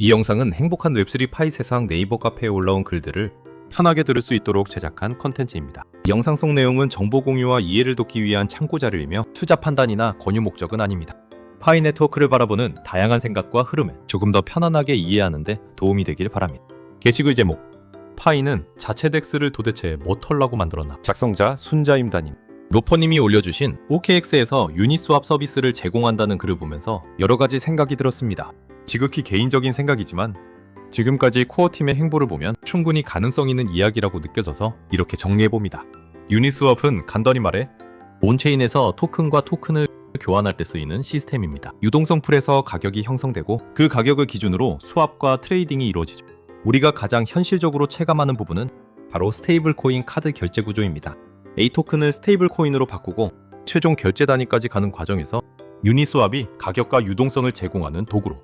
이 영상은 행복한 웹3 파이 세상 네이버 카페에 올라온 글들을 편하게 들을 수 있도록 제작한 컨텐츠입니다. 영상 속 내용은 정보 공유와 이해를 돕기 위한 참고 자료이며 투자 판단이나 권유 목적은 아닙니다. 파이 네트워크를 바라보는 다양한 생각과 흐름을 조금 더 편안하게 이해하는 데 도움이 되길 바랍니다. 게시글 제목: 파이는 자체 덱스를 도대체 뭐 털라고 만들었나? 작성자 순자임다님. 로퍼님이 올려주신 OKX에서 유니스왑 서비스를 제공한다는 글을 보면서 여러 가지 생각이 들었습니다. 지극히 개인적인 생각이지만 지금까지 코어팀의 행보를 보면 충분히 가능성 있는 이야기라고 느껴져서 이렇게 정리해봅니다. 유니스왑은 간단히 말해 온체인에서 토큰과 토큰을 교환할 때 쓰이는 시스템입니다. 유동성 풀에서 가격이 형성되고 그 가격을 기준으로 스왑과 트레이딩이 이루어지죠. 우리가 가장 현실적으로 체감하는 부분은 바로 스테이블 코인 카드 결제 구조입니다. A 토큰을 스테이블 코인으로 바꾸고 최종 결제 단위까지 가는 과정에서 유니스왑이 가격과 유동성을 제공하는 도구로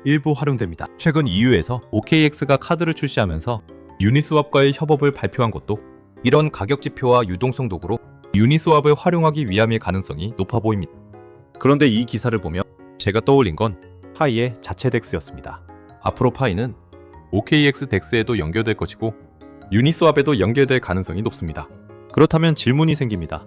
일부 활용됩니다. 최근 EU에서 OKX가 카드를 출시하면서 유니스왑과의 협업을 발표한 것도 이런 가격 지표와 유동성 도구로 유니스왑을 활용하기 위함의 가능성이 높아 보입니다. 그런데 이 기사를 보며 제가 떠올린 건 파이의 자체 덱스였습니다. 앞으로 파이는 OKX 덱스에도 연결될 것이고 유니스왑에도 연결될 가능성이 높습니다. 그렇다면 질문이 생깁니다.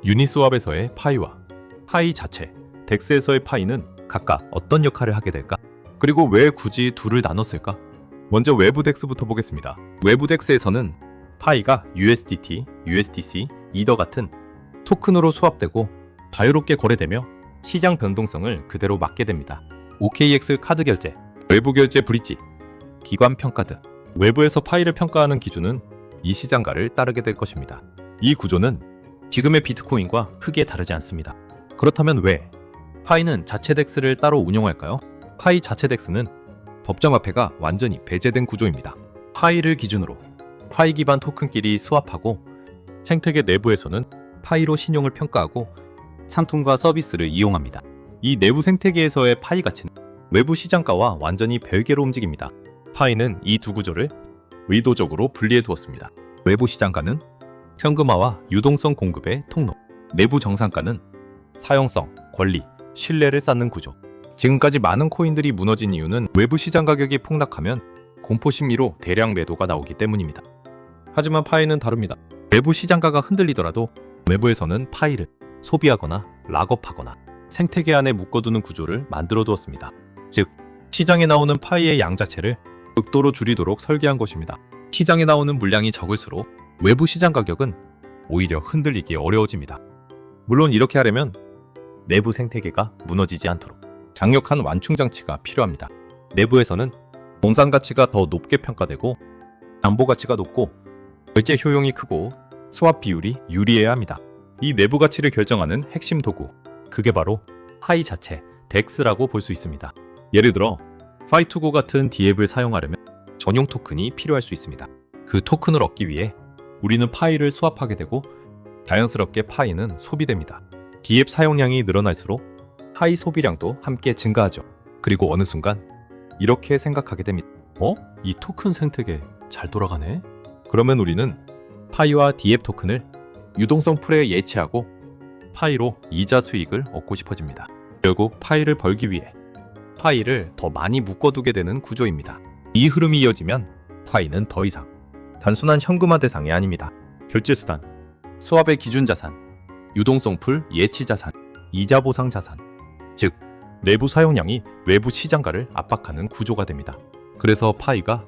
유니스왑에서의 파이와 파이 자체, 덱스에서의 파이는 각각 어떤 역할을 하게 될까? 그리고 왜 굳이 둘을 나눴을까? 먼저 외부 덱스부터 보겠습니다. 외부 덱스에서는 파이가 USDT, USDC, 이더 같은 토큰으로 수합되고 자유롭게 거래되며 시장 변동성을 그대로 막게 됩니다. OKX 카드 결제, 외부 결제 브릿지, 기관 평가 등 외부에서 파이를 평가하는 기준은 이 시장가를 따르게 될 것입니다. 이 구조는 지금의 비트코인과 크게 다르지 않습니다. 그렇다면 왜 파이는 자체 덱스를 따로 운영할까요? 파이 자체 덱스는 법정화폐가 완전히 배제된 구조입니다. 파이를 기준으로 파이 기반 토큰끼리 수합하고 생태계 내부에서는 파이로 신용을 평가하고 상품과 서비스를 이용합니다. 이 내부 생태계에서의 파이 가치는 외부 시장가와 완전히 별개로 움직입니다. 파이는 이 두 구조를 의도적으로 분리해 두었습니다. 외부 시장가는 현금화와 유동성 공급의 통로, 내부 정상가는 사용성, 권리, 신뢰를 쌓는 구조. 지금까지 많은 코인들이 무너진 이유는 외부 시장 가격이 폭락하면 공포 심리로 대량 매도가 나오기 때문입니다. 하지만 파이는 다릅니다. 외부 시장가가 흔들리더라도 외부에서는 파이를 소비하거나 락업하거나 생태계 안에 묶어두는 구조를 만들어 두었습니다. 즉, 시장에 나오는 파이의 양 자체를 극도로 줄이도록 설계한 것입니다. 시장에 나오는 물량이 적을수록 외부 시장 가격은 오히려 흔들리기 어려워집니다. 물론 이렇게 하려면 내부 생태계가 무너지지 않도록 강력한 완충 장치가 필요합니다. 내부에서는 공산 가치가 더 높게 평가되고 담보 가치가 높고 결제 효용이 크고 스왑 비율이 유리해야 합니다. 이 내부 가치를 결정하는 핵심 도구, 그게 바로 파이 자체, 덱스라고 볼 수 있습니다. 예를 들어 파이2고 같은 DApp을 사용하려면 전용 토큰이 필요할 수 있습니다. 그 토큰을 얻기 위해 우리는 파이를 수합하게 되고 자연스럽게 파이는 소비됩니다. DApp 사용량이 늘어날수록 파이 소비량도 함께 증가하죠. 그리고 어느 순간 이렇게 생각하게 됩니다. 이 토큰 생태계 잘 돌아가네? 그러면 우리는 파이와 DApp 토큰을 유동성 풀에 예치하고 파이로 이자 수익을 얻고 싶어집니다. 결국 파이를 벌기 위해 파이를 더 많이 묶어두게 되는 구조입니다. 이 흐름이 이어지면 파이는 더 이상 단순한 현금화 대상이 아닙니다. 결제 수단, 스왑의 기준 자산, 유동성 풀 예치 자산, 이자 보상 자산, 즉 내부 사용량이 외부 시장가를 압박하는 구조가 됩니다. 그래서 파이가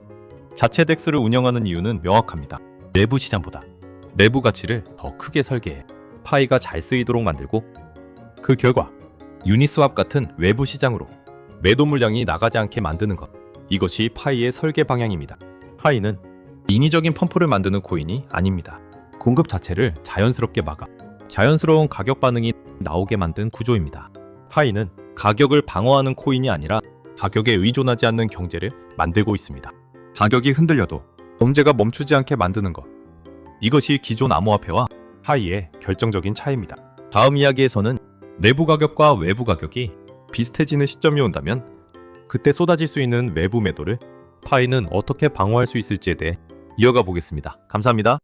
자체 덱스를 운영하는 이유는 명확합니다. 내부 시장보다 내부 가치를 더 크게 설계해 파이가 잘 쓰이도록 만들고 그 결과 유니스왑 같은 외부 시장으로 매도 물량이 나가지 않게 만드는 것. 이것이 파이의 설계 방향입니다. 파이는 인위적인 펌프를 만드는 코인이 아닙니다. 공급 자체를 자연스럽게 막아 자연스러운 가격 반응이 나오게 만든 구조입니다. 파이는 가격을 방어하는 코인이 아니라 가격에 의존하지 않는 경제를 만들고 있습니다. 가격이 흔들려도 경제가 멈추지 않게 만드는 것. 이것이 기존 암호화폐와 파이의 결정적인 차이입니다. 다음 이야기에서는 내부 가격과 외부 가격이 비슷해지는 시점이 온다면 그때 쏟아질 수 있는 외부 매도를 파이는 어떻게 방어할 수 있을지에 대해 이어가 보겠습니다. 감사합니다.